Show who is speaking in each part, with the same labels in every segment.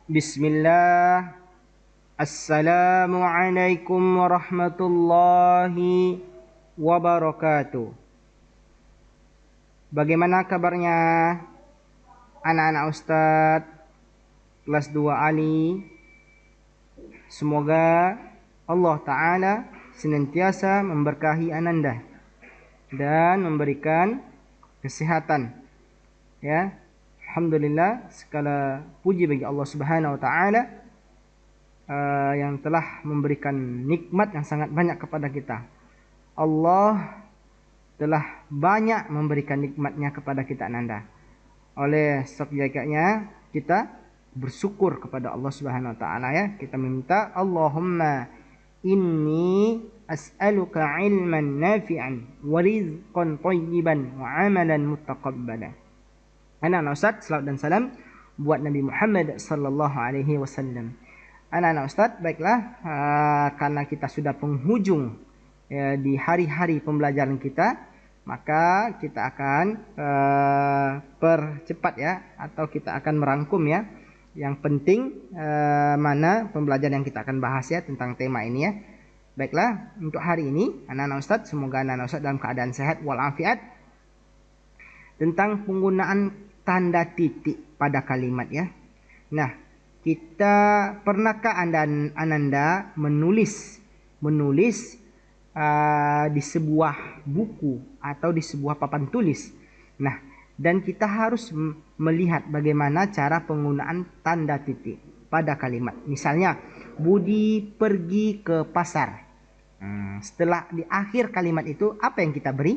Speaker 1: Bismillah. Assalamualaikum warahmatullahi wabarakatuh. Bagaimana kabarnya anak-anak Ustadz kelas 2 Ali? Semoga Allah Ta'ala senantiasa memberkahi Ananda dan memberikan kesehatan. Ya, Alhamdulillah, segala puji bagi Allah Subhanahu Wa Ta'ala yang telah memberikan nikmat yang sangat banyak kepada kita. Allah telah banyak memberikan nikmatnya kepada kita Ananda. Oleh sebabnya kita bersyukur kepada Allah Subhanahu Wa Ta'ala, ya. Kita meminta, Allahumma inni as'aluka ilman nafi'an wa rizqan thayyiban wa amalan muttaqabbalan. Anak-anak Ustaz, salawat dan salam buat Nabi Muhammad sallallahu alaihi wasallam. Anak-anak Ustaz, baiklah, karena kita sudah penghujung di hari-hari pembelajaran kita, maka kita akan percepat, ya, atau kita akan merangkum, ya, yang penting mana pembelajaran yang kita akan bahas, ya, tentang tema ini, ya. Baiklah, untuk hari ini anak-anak Ustaz, semoga anak-anak Ustaz dalam keadaan sehat walafiat. Tentang penggunaan tanda titik pada kalimat, ya. Nah, pernahkah Ananda menulis di sebuah buku atau di sebuah papan tulis? Nah, dan kita harus melihat bagaimana cara penggunaan tanda titik pada kalimat. Misalnya, Budi pergi ke pasar. Setelah di akhir kalimat itu apa yang kita beri?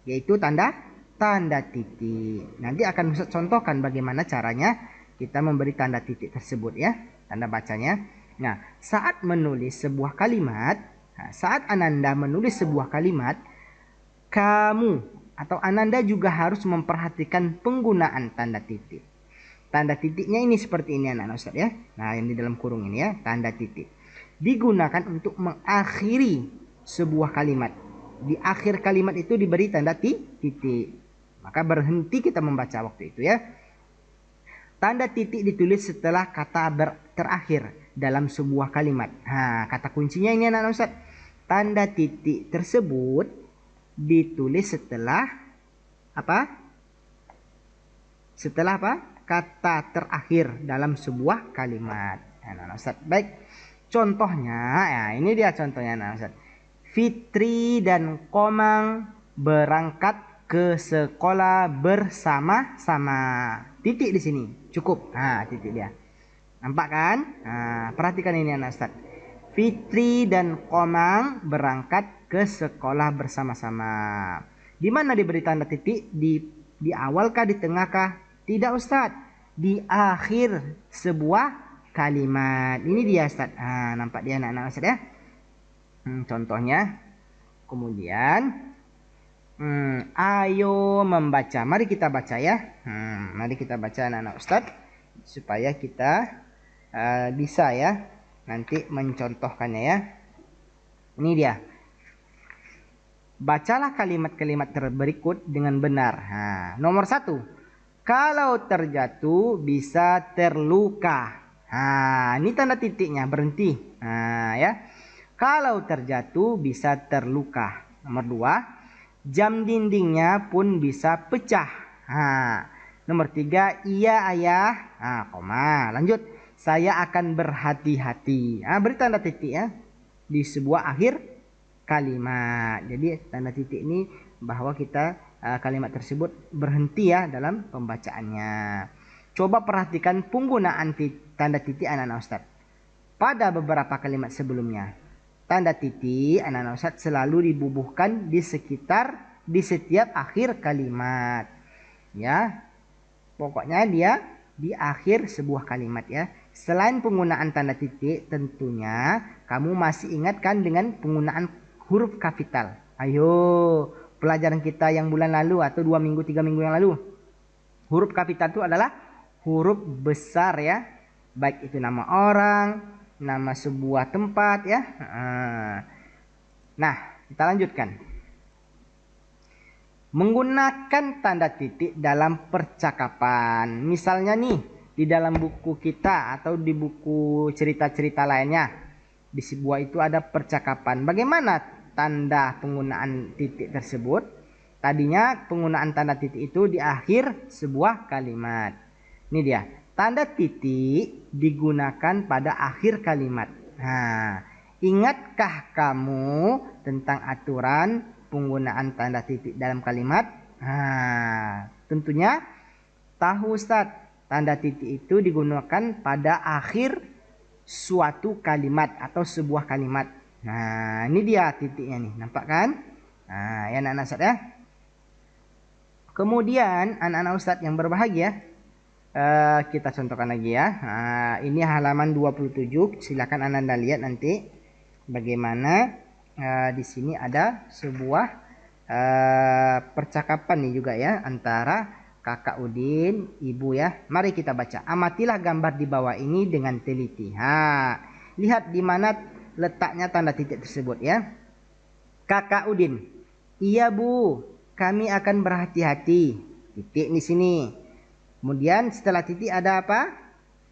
Speaker 1: Yaitu tanda titik. Nanti akan Ustaz contohkan bagaimana caranya kita memberi tanda titik tersebut, ya, tanda bacanya. Nah, saat Ananda menulis sebuah kalimat, kamu atau Ananda juga harus memperhatikan penggunaan tanda titik. Tanda titiknya ini seperti ini anak-anak Ustaz, ya. Nah, yang di dalam kurung ini, ya, tanda titik digunakan untuk mengakhiri sebuah kalimat. Di akhir kalimat itu diberi tanda titik. Maka berhenti kita membaca waktu itu, ya. Tanda titik ditulis setelah kata terakhir dalam sebuah kalimat. Kata kuncinya ini anak-anak Ustaz. Tanda titik tersebut ditulis setelah apa? Setelah apa? Kata terakhir dalam sebuah kalimat. Anak-anak Ustaz. Baik. Contohnya, ya, ini dia contohnya anak-anak Ustaz. Fitri dan Komang berangkat ke sekolah bersama-sama. Titik di sini. Cukup. Titik dia. Nampak kan? Perhatikan ini anak Ustaz. Fitri dan Komang berangkat ke sekolah bersama-sama. Di mana diberi tanda titik? Di awal kah, di tengah kah? Tidak Ustaz. Di akhir sebuah kalimat. Ini dia Ustaz. Nampak dia anak-anak Ustaz, ya. Contohnya. Kemudian ayo membaca. Mari kita baca, ya. Mari kita baca anak-anak Ustaz, supaya kita bisa, ya, nanti mencontohkannya, ya. Ini dia. Bacalah kalimat-kalimat berikut dengan benar. Nomor 1. Kalau terjatuh bisa terluka. Ini tanda titiknya, berhenti. Ya. Kalau terjatuh bisa terluka. Nomor 2. Jam dindingnya pun bisa pecah. Nomor 3. Iya ayah. Koma. Lanjut. Saya akan berhati-hati. Beri tanda titik, ya, di sebuah akhir kalimat. Jadi tanda titik ini bahwa kita kalimat tersebut berhenti, ya, dalam pembacaannya. Coba perhatikan penggunaan tanda titik anak-anak Ustaz pada beberapa kalimat sebelumnya. Tanda titik anak-anak Ustaz selalu dibubuhkan di setiap akhir kalimat, ya. Pokoknya dia di akhir sebuah kalimat, ya. Selain penggunaan tanda titik, tentunya kamu masih ingatkan dengan penggunaan huruf kapital. Ayo, pelajaran kita yang bulan lalu atau 2 minggu 3 minggu yang lalu. Huruf kapital itu adalah huruf besar, ya. Baik itu nama orang, nama sebuah tempat, ya. Nah, kita lanjutkan. Menggunakan tanda titik dalam percakapan. Misalnya nih, di dalam buku kita atau di buku cerita-cerita lainnya, di sebuah itu ada percakapan. Bagaimana tanda penggunaan titik tersebut? Tadinya penggunaan tanda titik itu di akhir sebuah kalimat. Ini dia. Tanda titik digunakan pada akhir kalimat. Nah, ingatkah kamu tentang aturan penggunaan tanda titik dalam kalimat? Nah, tentunya tahu Ustadz. Tanda titik itu digunakan pada akhir suatu kalimat atau sebuah kalimat. Nah, ini dia titiknya nih, nampak kan? Nah, ya anak-anak Ustadz ya. Kemudian anak-anak Ustadz yang berbahagia, kita contohkan lagi ya. Ini halaman 27. Silakan Anda lihat nanti bagaimana di sini ada sebuah percakapan nih juga ya antara Kakak Udin, Ibu ya. Mari kita baca. Amatilah gambar di bawah ini dengan teliti. Lihat di mana letaknya tanda titik tersebut ya. Kakak Udin, iya Bu, kami akan berhati-hati. Titik di sini. Kemudian setelah titik ada apa?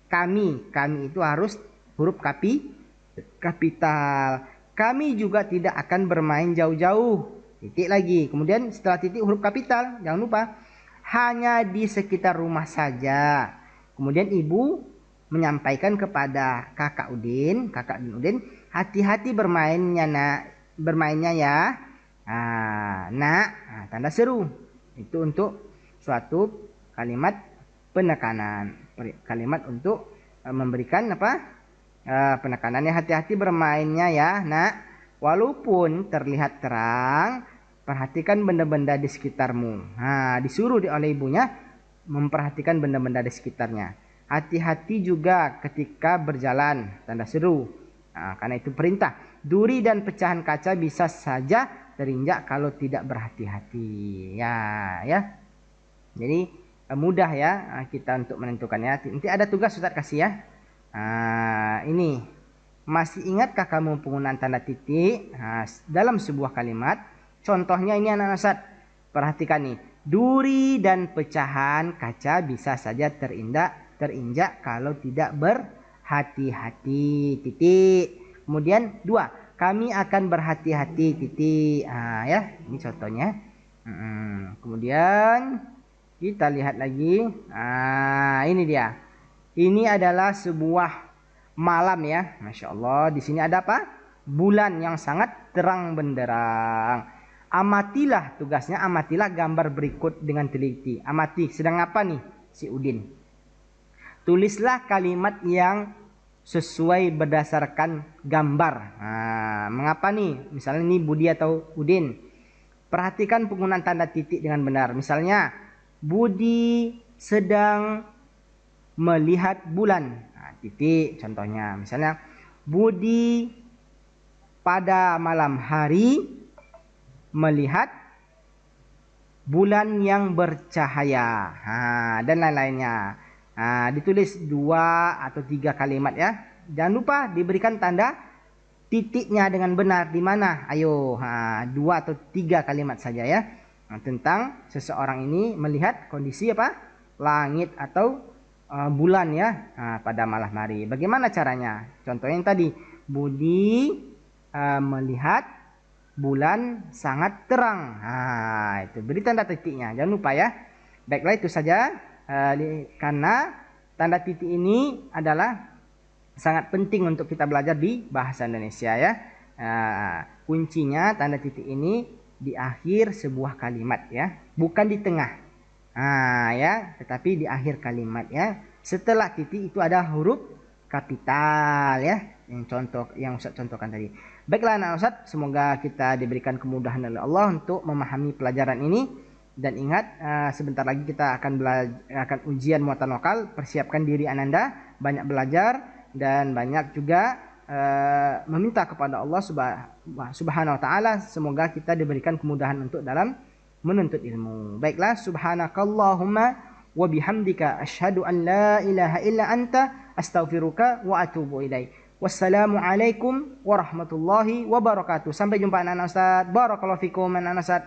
Speaker 1: Kami. Kami itu harus huruf kapital. Kami juga tidak akan bermain jauh-jauh. Titik lagi. Kemudian setelah titik huruf kapital. Jangan lupa. Hanya di sekitar rumah saja. Kemudian ibu menyampaikan kepada kakak Udin, hati-hati bermainnya ya. Nak, tanda seru. Itu untuk suatu kalimat penekanan. Kalimat untuk memberikan penekanannya, hati-hati bermainnya ya, Nak. Walaupun terlihat terang, perhatikan benda-benda di sekitarmu. Disuruh oleh ibunya memperhatikan benda-benda di sekitarnya. Hati-hati juga ketika berjalan, tanda seru. Karena itu perintah. Duri dan pecahan kaca bisa saja terinjak kalau tidak berhati-hati. Ya. Jadi mudah ya kita untuk menentukannya. Nanti ada tugas Ustaz kasih ya. Ini. Masih ingatkah kamu penggunaan tanda titik dalam sebuah kalimat? Contohnya ini anak-anak Ustaz. Perhatikan nih. Duri dan pecahan kaca bisa saja terinjak kalau tidak berhati-hati. Titik. Kemudian 2. Kami akan berhati-hati. Titik. Ya, ini contohnya. Kemudian kita lihat lagi. Ini dia. Ini adalah sebuah malam ya. Masya Allah. Di sini ada apa? Bulan yang sangat terang benderang. Amatilah, tugasnya amatilah gambar berikut dengan teliti. Amati, sedang apa nih si Udin? Tulislah kalimat yang sesuai berdasarkan gambar. Mengapa nih? Misalnya ini Budi atau Udin. Perhatikan penggunaan tanda titik dengan benar. Misalnya Budi sedang melihat bulan. Titik contohnya. Misalnya Budi pada malam hari melihat bulan yang bercahaya, dan lain-lainnya. Ditulis 2 atau 3 kalimat ya. Jangan lupa diberikan tanda titiknya dengan benar. Di mana? Ayo, 2 atau 3 kalimat saja ya. Tentang seseorang ini melihat kondisi apa? Langit atau bulan ya pada malam hari. Bagaimana caranya? Contohnya yang tadi, Budi melihat bulan sangat terang. Itu beri tanda titiknya. Jangan lupa ya. Baiklah, itu saja. Karena tanda titik ini adalah sangat penting untuk kita belajar di bahasa Indonesia ya. Kuncinya tanda titik ini di akhir sebuah kalimat ya, bukan di tengah. Ya, tetapi di akhir kalimat ya. Setelah titik itu ada huruf kapital ya. Yang Ustaz contohkan tadi. Baiklah anak Ustaz, semoga kita diberikan kemudahan oleh Allah untuk memahami pelajaran ini. Dan ingat, sebentar lagi kita akan ujian muatan lokal. Persiapkan diri Ananda, banyak belajar dan banyak juga meminta kepada Allah Subhanahu wa taala, semoga kita diberikan kemudahan untuk dalam menuntut ilmu. Baiklah, subhanakallahumma wa bihamdika asyhadu an la ilaha illa anta astaghfiruka wa atubu ilaik. Wassalamualaikum warahmatullahi wabarakatuh. Sampai jumpa anak-anak Ustaz. Barakallahu fikum anak-anak Ustaz.